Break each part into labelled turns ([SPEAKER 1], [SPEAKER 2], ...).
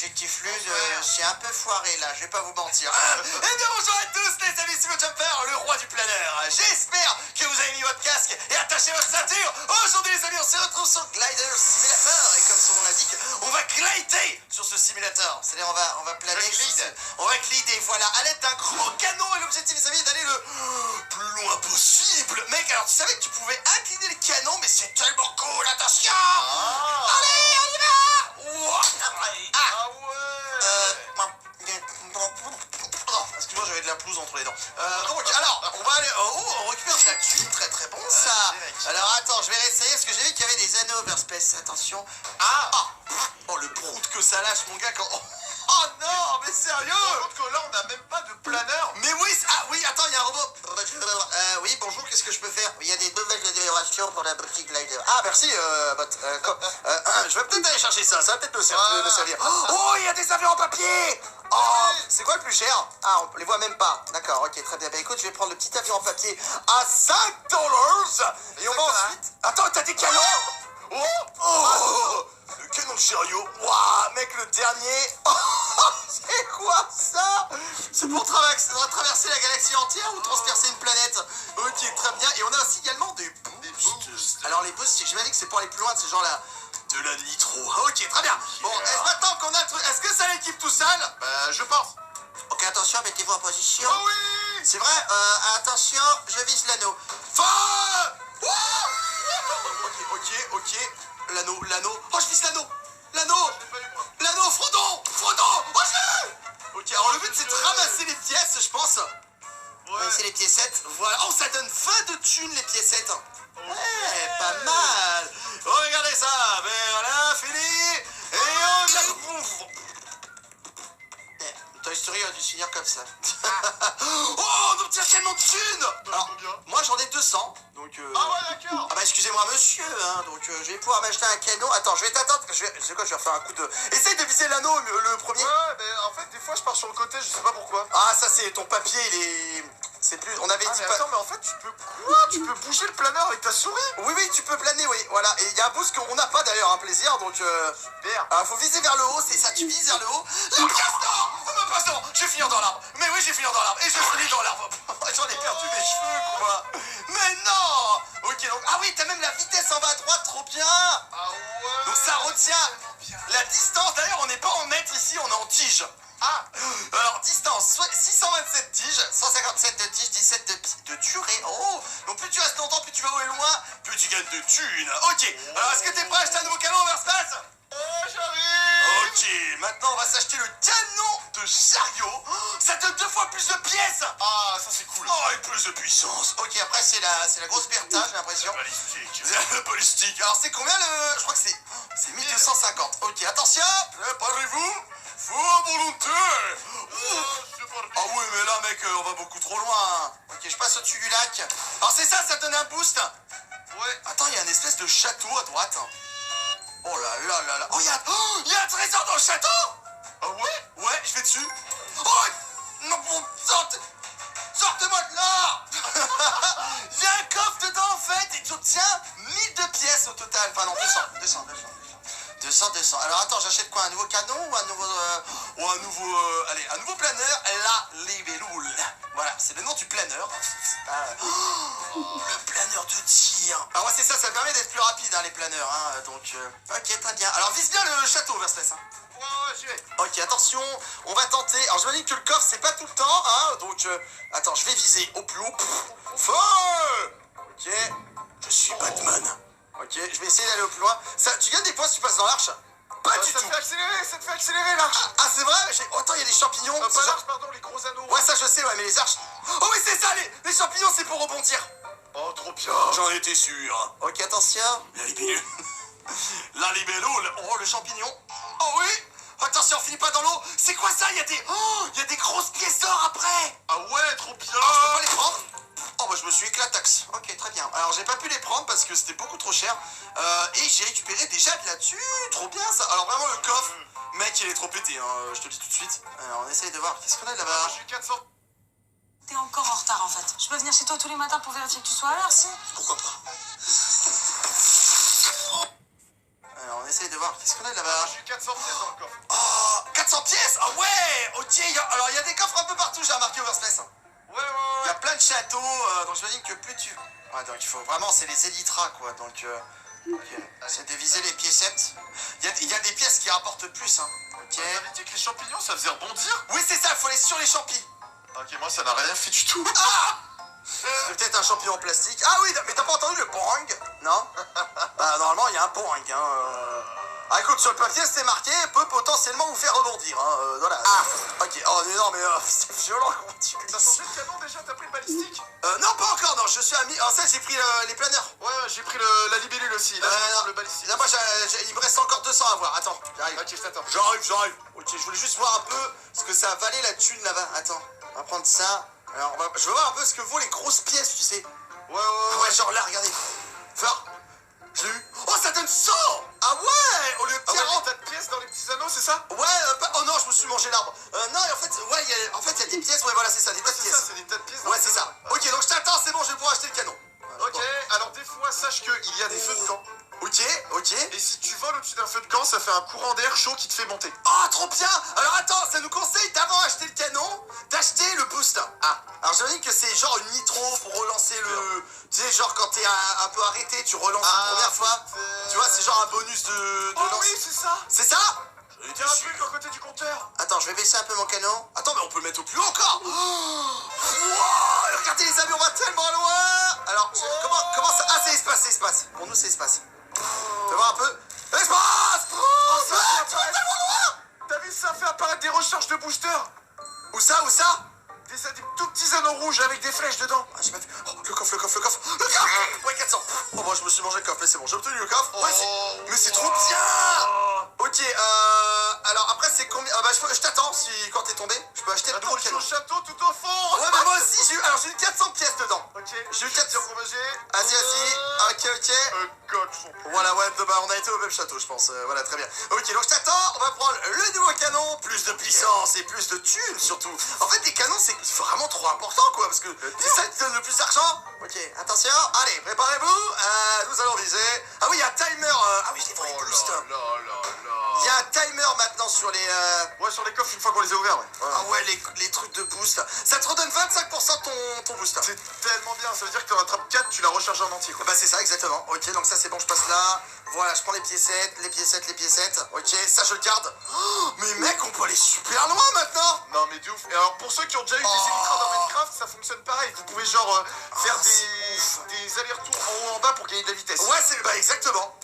[SPEAKER 1] l'objectif lune, c'est un peu foiré là, je vais pas vous mentir. Eh bien bonjour à tous les amis, c'est votre Jumper, le roi du planeur. J'espère que vous avez mis votre casque et attaché votre ceinture. Aujourd'hui les amis, on se retrouve sur Glider Simulator et comme son nom l'indique, on va glider sur ce simulateur. C'est-à-dire on va planer, on va glider, voilà, à l'aide d'un gros canon et l'objectif les amis est d'aller le plus loin possible. Mec, alors tu savais que tu pouvais incliner le canon, mais c'est tellement cool, attention. Allez, on y va. Ouah.
[SPEAKER 2] Ah ouais.
[SPEAKER 1] Excuse-moi, j'avais de la pelouse entre les dents. Donc, alors, on va aller... Oh, on récupère de la thune, très très bon ça. Alors, attends, je vais réessayer, parce que j'ai vu qu'il y avait des anneaux overspace. Attention. Oh, le prout que ça lâche, mon gars, quand... Oh non, mais sérieux.
[SPEAKER 2] Par contre, là, on n'a même pas de planeur.
[SPEAKER 1] Mais oui, oui, attends, il y a un robot. Oui, bonjour, qu'est-ce que je peux faire? Il y a des nouvelles améliorations pour la boutique Glider. Ah, merci, je vais peut-être aller chercher ça, ça va peut-être me servir. Oh, il y a des avions en papier. Oh, c'est quoi le plus cher? Ah, on les voit même pas. D'accord, ok, très bien. Bah écoute, je vais prendre le petit avion en papier à 5 $. Et on va ensuite... Attends, t'as des canons? Oh, le canon de chariot. Waouh, mec, le dernier. C'est quoi ça? C'est pour traverser la galaxie entière ou transpercer une planète? Ok, très bien. Et on a aussi également des boosts. Alors les boosts, j'imagine que c'est pour aller plus loin, c'est genre de la nitro. Ok, très bien. Bon, maintenant qu'on a le truc, est-ce que ça l'équipe tout seul?
[SPEAKER 2] Bah, je pense.
[SPEAKER 1] Ok, attention, mettez-vous en position.
[SPEAKER 2] Oh oui.
[SPEAKER 1] C'est vrai, attention, je vise l'anneau. Feu! Ok. L'anneau. Oh, je vise l'anneau. L'anneau, Frodon. Oh, je l'ai. Ok, alors le but c'est de ramasser les pièces, je pense.
[SPEAKER 2] Ouais.
[SPEAKER 1] C'est les piécettes. Voilà. Oh, ça donne 20 de thunes, les piécettes. Ouais, pas mal. Oh, regardez ça. Ben voilà, fini. Et on a... Toy Story a dû finir comme ça. Oh, on obtient tellement de thunes. Alors, moi j'en ai 200. Donc,
[SPEAKER 2] Ah ouais, d'accord.
[SPEAKER 1] Ah bah excusez-moi monsieur, hein, donc je vais pouvoir m'acheter un canon. Attends, je vais t'attendre, c'est quoi, je vais refaire un coup de... Essaye de viser l'anneau, le premier.
[SPEAKER 2] Ouais, mais en fait, des fois, je pars sur le côté, je sais pas pourquoi.
[SPEAKER 1] Ah, ça c'est ton papier, il est... C'est plus... On avait dit
[SPEAKER 2] mais
[SPEAKER 1] pas...
[SPEAKER 2] attends, mais en fait, tu peux... Quoi? Tu peux bouger le planeur avec ta souris?
[SPEAKER 1] Oui, tu peux planer, oui, voilà. Et il y a un boost qu'on n'a pas d'ailleurs, un plaisir, donc...
[SPEAKER 2] Super.
[SPEAKER 1] Faut viser vers le haut, c'est ça, tu vises vers le haut. La castor. Oh, ma passe, non, je vais finir dans l'arbre. Mais oui, j'ai fini dans l'arbre, et je finis dans l'arbre. J'en ai perdu mes cheveux, quoi. Mais non. Ok, donc... Ah oui, t'as même la vitesse en bas à droite, trop bien.
[SPEAKER 2] Ah ouais.
[SPEAKER 1] Donc ça retient la distance. D'ailleurs, on n'est pas en mètres ici, on est en tige. Ah, alors distance, 627 tiges, 157 de tiges, 17 de durée. Oh, donc plus tu restes longtemps, plus tu vas au loin, plus tu gagnes de thunes. Ok, alors est-ce que t'es prêt à acheter un nouveau canon Overspace?
[SPEAKER 2] J'arrive.
[SPEAKER 1] Ok, maintenant on va s'acheter le canon de chariot. Ça donne 2 fois plus de pièces.
[SPEAKER 2] Ah, ça c'est cool.
[SPEAKER 1] Oh, et plus de puissance. Ok, après c'est la grosse Bertha, j'ai l'impression. Le balistique. Alors c'est combien le... Je crois que c'est 1250. Ok, attention, préparez-vous. Faut volonté. Ah oui, mais là mec, on va beaucoup trop loin. Ok, je passe au-dessus du lac. Alors c'est ça, ça donne un boost.
[SPEAKER 2] Ouais.
[SPEAKER 1] Attends, il y a une espèce de château à droite. Oh là là là là. Oh, il y a un trésor dans le château.
[SPEAKER 2] Ah ouais.
[SPEAKER 1] Ouais, je vais dessus. Oh non, bon, sortez-moi de là. Il y a un coffre dedans en fait et tu obtiens 1002 pièces au total. Enfin non, 200. Alors attends, j'achète quoi? Un nouveau canon ou un nouveau planeur? La Libellule. Voilà, c'est le nom du planeur. Le planeur de tir. Alors ouais, c'est ça permet d'être plus rapide, hein, les planeurs. Hein, donc, ok, très bien. Alors vise bien le château, Overspace. Hein.
[SPEAKER 2] Ouais, j'y vais.
[SPEAKER 1] Ok, attention, on va tenter. Alors j'imagine que le coffre, c'est pas tout le temps. Hein, donc, attends, je vais viser au plus haut. Feu. Ok, je suis Batman. Ok, je vais essayer d'aller au plus loin. Ça, tu gagnes des points si tu passes dans l'arche? Pas du tout.
[SPEAKER 2] Ça te fait accélérer l'arche.
[SPEAKER 1] Ah, c'est vrai? Oh, attends, il y a des champignons.
[SPEAKER 2] Pas l'arche, pardon, les gros anneaux.
[SPEAKER 1] Ouais, ça je sais, ouais, mais les arches... Oh oui, c'est ça, les champignons, c'est pour rebondir.
[SPEAKER 2] Oh, trop bien.
[SPEAKER 1] J'en étais sûr. Ok, attention. La libellule. La libellule. Oh, le champignon. Oh oui. Attention, finis pas dans l'eau. C'est quoi ça? Il y a des grosses pièces d'or après.
[SPEAKER 2] Ah ouais, trop bien.
[SPEAKER 1] Alors, je peux pas les prendre? Oh bah je me suis éclatax. Ok, très bien. Alors j'ai pas pu les prendre parce que c'était beaucoup trop cher. Et j'ai récupéré déjà de la thune. Trop bien ça. Alors vraiment le coffre, mec il est trop pété, hein, je te le dis tout de suite. Alors on essaye de voir. Qu'est-ce qu'on a là-bas?
[SPEAKER 2] J'ai 400.
[SPEAKER 3] T'es encore en retard en fait. Je peux venir chez toi tous les matins pour vérifier que tu sois à l'heure, si?
[SPEAKER 1] Pourquoi pas? Alors on essaye de voir. Qu'est-ce qu'on a
[SPEAKER 2] Ah,
[SPEAKER 1] là-bas?
[SPEAKER 2] j'ai eu 400 pièces dans le coffre.
[SPEAKER 1] Oh, 400 pièces. Ah ouais. Ok, alors il y a des coffres un peu partout, j'ai remarqué, Overspace.
[SPEAKER 2] Ouais, ouais,
[SPEAKER 1] Il y a
[SPEAKER 2] ouais.
[SPEAKER 1] plein de châteaux, donc j'imagine que plus tu... Ouais, donc il faut vraiment, c'est les élytras, quoi, donc... ok. C'est de viser les piécettes. Il y a des pièces qui rapportent plus, hein. Ok.
[SPEAKER 2] T'avais dit que les champignons, ça faisait rebondir?
[SPEAKER 1] Oui, c'est ça, il faut aller sur les champis.
[SPEAKER 2] Ok, moi, ça n'a rien fait du tout.
[SPEAKER 1] Ah, c'est peut-être un champignon en plastique. Ah oui, mais t'as pas entendu le poing? Non. Bah, normalement, il y a un poing, hein. Ah, écoute, sur le papier, c'est marqué, peut potentiellement vous faire rebondir, hein. Voilà. Ah, ok. Oh, mais non, mais c'est violent, comment tu
[SPEAKER 2] T'as
[SPEAKER 1] glisses.
[SPEAKER 2] changé de canon déjà? T'as pris le balistique?
[SPEAKER 1] Non, pas encore, non, je suis ami... En fait, j'ai pris les planeurs.
[SPEAKER 2] Ouais, ouais, j'ai pris la libellule aussi. Là, je vais prendre le balistique.
[SPEAKER 1] Là, moi, il me reste encore 200 à voir. Attends, j'arrive.
[SPEAKER 2] Ok, je t'attends.
[SPEAKER 1] J'arrive. Ok, je voulais juste voir un peu ce que ça valait la thune là-bas. Attends, on va prendre ça. Alors, je veux voir un peu ce que vaut les grosses pièces, tu sais.
[SPEAKER 2] Ouais, ouais,
[SPEAKER 1] Ah
[SPEAKER 2] ouais.
[SPEAKER 1] ouais, genre là, regardez. Fort. Je l'ai eu. Oh, ça donne 100. Ah ouais, au lieu de
[SPEAKER 2] Ah ouais,
[SPEAKER 1] 40.
[SPEAKER 2] t'as de pièces dans les petits anneaux, c'est ça?
[SPEAKER 1] Ouais, oh non, je me suis mangé l'arbre. Non, et en fait, ouais, il y a des pièces. Ouais, voilà, c'est ça, des tas de
[SPEAKER 2] C'est ça,
[SPEAKER 1] pièces.
[SPEAKER 2] c'est des tas de pièces. dans
[SPEAKER 1] Ouais,
[SPEAKER 2] les
[SPEAKER 1] c'est ça.
[SPEAKER 2] anneaux.
[SPEAKER 1] Ok, donc je t'attends, c'est bon, je vais pouvoir acheter le canon.
[SPEAKER 2] Ok, alors des fois, sache qu'il y a des feux de camp.
[SPEAKER 1] Ok.
[SPEAKER 2] Et si tu voles au-dessus d'un feu de camp, ça fait un courant d'air chaud qui te fait monter.
[SPEAKER 1] Oh, trop bien. Alors attends, ça nous conseille d'avant acheter le canon, d'acheter le boost. Ah, alors j'imagine que c'est genre une nitro pour relancer le... Tu sais, genre quand t'es un peu arrêté, tu relances une première fois. Tu vois, c'est genre un bonus de
[SPEAKER 2] Oh
[SPEAKER 1] lance.
[SPEAKER 2] oui, c'est ça.
[SPEAKER 1] C'est ça?
[SPEAKER 2] Il y a un truc à côté du compteur.
[SPEAKER 1] Attends, je vais baisser un peu mon canon. Attends, mais on peut le mettre au plus haut encore. Wow, regardez les amis, on va tellement loin. Alors, comment ça... Ah, c'est espace. Pour nous, c'est espace. Fais voir un peu. Espace.
[SPEAKER 2] Oh, ça
[SPEAKER 1] Ah,
[SPEAKER 2] fait
[SPEAKER 1] tu vas
[SPEAKER 2] apparaître-
[SPEAKER 1] tellement loin.
[SPEAKER 2] T'as vu, ça fait apparaître des recharges de booster.
[SPEAKER 1] Où ça?
[SPEAKER 2] Des tout petits anneaux rouges avec des flèches dedans.
[SPEAKER 1] Ah, j'ai pas vu. Oh, le coffre. Ouais, 400. Oh, bon, je me suis mangé le coffre, mais c'est bon, j'ai obtenu le coffre. Ouais, mais c'est trop bien. Ok, alors après, c'est combien? Bah, je t'attends quand t'es tombé. Je peux acheter le
[SPEAKER 2] Attends,
[SPEAKER 1] gros
[SPEAKER 2] je suis
[SPEAKER 1] canon.
[SPEAKER 2] au château tout au fond.
[SPEAKER 1] Ouais, mais moi aussi, j'ai eu 400 pièces dedans.
[SPEAKER 2] Ok,
[SPEAKER 1] J'ai eu
[SPEAKER 2] je vais te
[SPEAKER 1] 400.
[SPEAKER 2] dire combien j'ai.
[SPEAKER 1] Vas-y. Ok.
[SPEAKER 2] Cochon.
[SPEAKER 1] Voilà, ouais, bah, on a été au même château, je pense. Voilà, très bien. Ok, donc je t'attends. On va prendre le nouveau canon. Plus de puissance et plus de thunes, surtout. En fait, des canons, c'est vraiment trop important, quoi. Parce que c'est ça qui donne le plus d'argent. Ok, attention. Allez, préparez-vous. Nous allons viser. Ah oui, il y a un timer. Ah oui, je l'ai volé
[SPEAKER 2] Oh
[SPEAKER 1] boost.
[SPEAKER 2] là là là là.
[SPEAKER 1] Il y a un timer maintenant sur les...
[SPEAKER 2] Ouais, sur les coffres une fois qu'on les a ouverts, ouais.
[SPEAKER 1] Ah ouais, les trucs de boost. Ça te redonne 25% ton boost.
[SPEAKER 2] C'est tellement bien, ça veut dire que t'en attrapes 4, tu la recharges en entier, quoi.
[SPEAKER 1] Bah c'est ça, exactement. Ok, donc ça c'est bon, je passe là. Voilà, je prends les piécettes. Ok, ça je le garde. Oh, mais mec, on peut aller super loin maintenant.
[SPEAKER 2] Non mais de ouf. Et alors pour ceux qui ont déjà eu des élytras dans Minecraft, ça fonctionne pareil. Vous pouvez genre faire
[SPEAKER 1] c'est ouf.
[SPEAKER 2] des allers-retours en haut en bas pour gagner de la vitesse.
[SPEAKER 1] Ouais, bah exactement.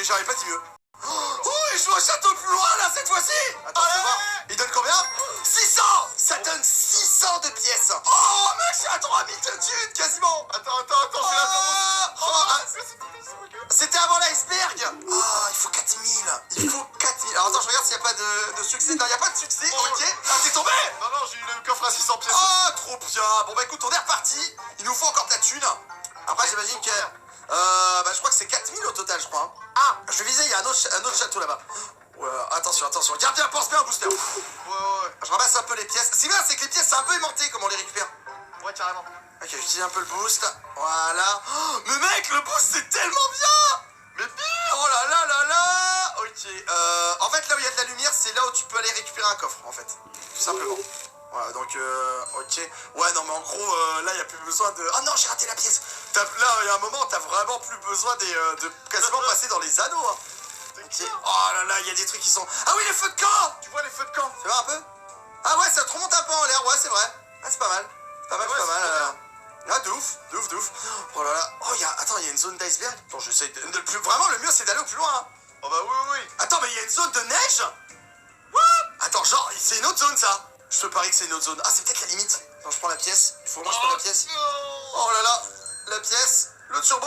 [SPEAKER 1] J'aurais pas dit mieux. Oh, et je vais au château plus loin là cette fois-ci. Attends, fais voir. Il donne combien? 600. Ça donne 600 de pièces. Oh mec, je suis à 3000 de thunes quasiment.
[SPEAKER 2] Attends, je vais l'attendre.
[SPEAKER 1] C'était avant l'iceberg. Ah, il faut 4000. Alors attends, je regarde s'il n'y a pas de succès. Non, il n'y a pas de succès. Ok. Ah, t'es tombé.
[SPEAKER 2] Non, j'ai eu le coffre à 600 pièces.
[SPEAKER 1] Oh, trop bien. Bon bah écoute, on est reparti. Il nous faut encore de la thune. Après, j'imagine que... bah je crois que c'est 4000 au total, je crois. Hein. Ah, je visais, il y a un autre château là-bas. Ouais, attention. Garde bien, pense bien, booster.
[SPEAKER 2] Ouais.
[SPEAKER 1] Je ramasse un peu les pièces. Ce qui est bien, c'est que les pièces, c'est un peu aimanté comme on les récupère.
[SPEAKER 2] Ouais, carrément.
[SPEAKER 1] Ok, j'utilise un peu le boost. Voilà. Oh, mais mec, le boost, c'est tellement bien.
[SPEAKER 2] Mais pire.
[SPEAKER 1] Oh là là là là. Ok. En fait, là où il y a de la lumière, c'est là où tu peux aller récupérer un coffre, en fait. Tout simplement. Voilà, donc, ok. Ouais, non, mais en gros, là, il n'y a plus besoin de... Oh non, j'ai raté la pièce. Là, il y a un moment, t'as vraiment plus besoin de quasiment passer dans les anneaux. Hein. Ok. Oh là là, il y a des trucs qui sont... Ah oui, les feux de camp.
[SPEAKER 2] Tu vois les feux de camp?
[SPEAKER 1] Tu vois un peu? Ah ouais, ça te remonte un peu en l'air, ouais, c'est vrai. Ah, c'est pas mal. Pas mal. Ah, de ouf. Oh là là. Oh, attends, il y a une zone d'iceberg. Attends, j'essaie de... Vraiment, le mieux, c'est d'aller au plus loin. Hein.
[SPEAKER 2] Oh bah oui.
[SPEAKER 1] Attends, mais il y a une zone de neige. What? Attends, genre, c'est une autre zone, ça. Je te parie que c'est une autre zone. Ah, c'est peut-être la limite. Attends, je prends la pièce. Il faut que moi, je prends la pièce. Oh là là. La pièce. Le turbo.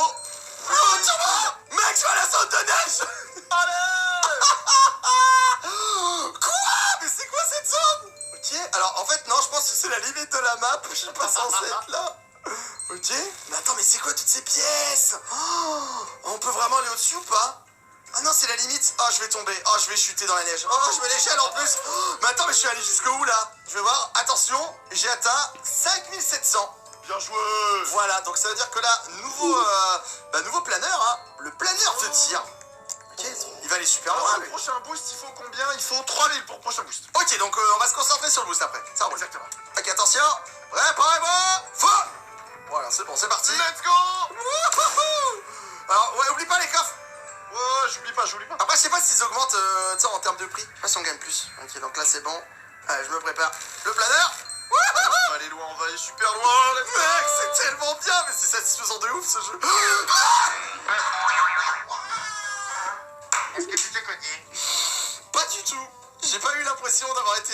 [SPEAKER 1] Le turbo. Mec, je suis à la zone de neige. Quoi? Mais c'est quoi cette zone? Ok, alors en fait non, je pense que c'est la limite de la map, je suis pas censé être là. Ok, mais attends, mais c'est quoi toutes ces pièces? Oh, on peut vraiment aller au-dessus ou pas? Ah non, c'est la limite. Oh, je vais tomber. Oh, je vais chuter dans la neige. Oh, je me l'échelle en plus. Oh, mais attends, mais je suis allé jusqu'au où là? Je vais voir. Attention, j'ai atteint 5700.
[SPEAKER 2] Bien joué.
[SPEAKER 1] Voilà, donc ça veut dire que là, nouveau planeur, hein. Le planeur de tir. Ok, il va il est super
[SPEAKER 2] Alors,
[SPEAKER 1] loin.
[SPEAKER 2] le prochain boost, il faut combien? Il faut 3000 pour le prochain boost.
[SPEAKER 1] Ok, donc on va se concentrer sur le boost après. Ça roule.
[SPEAKER 2] Exactement.
[SPEAKER 1] Ok, attention. Préparez-vous. Feu. Voilà, c'est bon, c'est parti.
[SPEAKER 2] Let's go!
[SPEAKER 1] Wouhou. Alors, ouais, oublie pas les coffres.
[SPEAKER 2] Ouais, j'oublie pas.
[SPEAKER 1] Après, je sais pas s'ils augmentent tu sais, en termes de prix. Je sais pas si on gagne plus. Ok, donc là, c'est bon. Allez, je me prépare. Le planeur.
[SPEAKER 2] On va aller loin, on va aller super loin. Let's go!
[SPEAKER 1] Mec, c'est tellement bien, mais c'est satisfaisant de ouf ce jeu.
[SPEAKER 2] Est-ce que tu t'es cogné?
[SPEAKER 1] Pas du tout. J'ai pas eu l'impression d'avoir été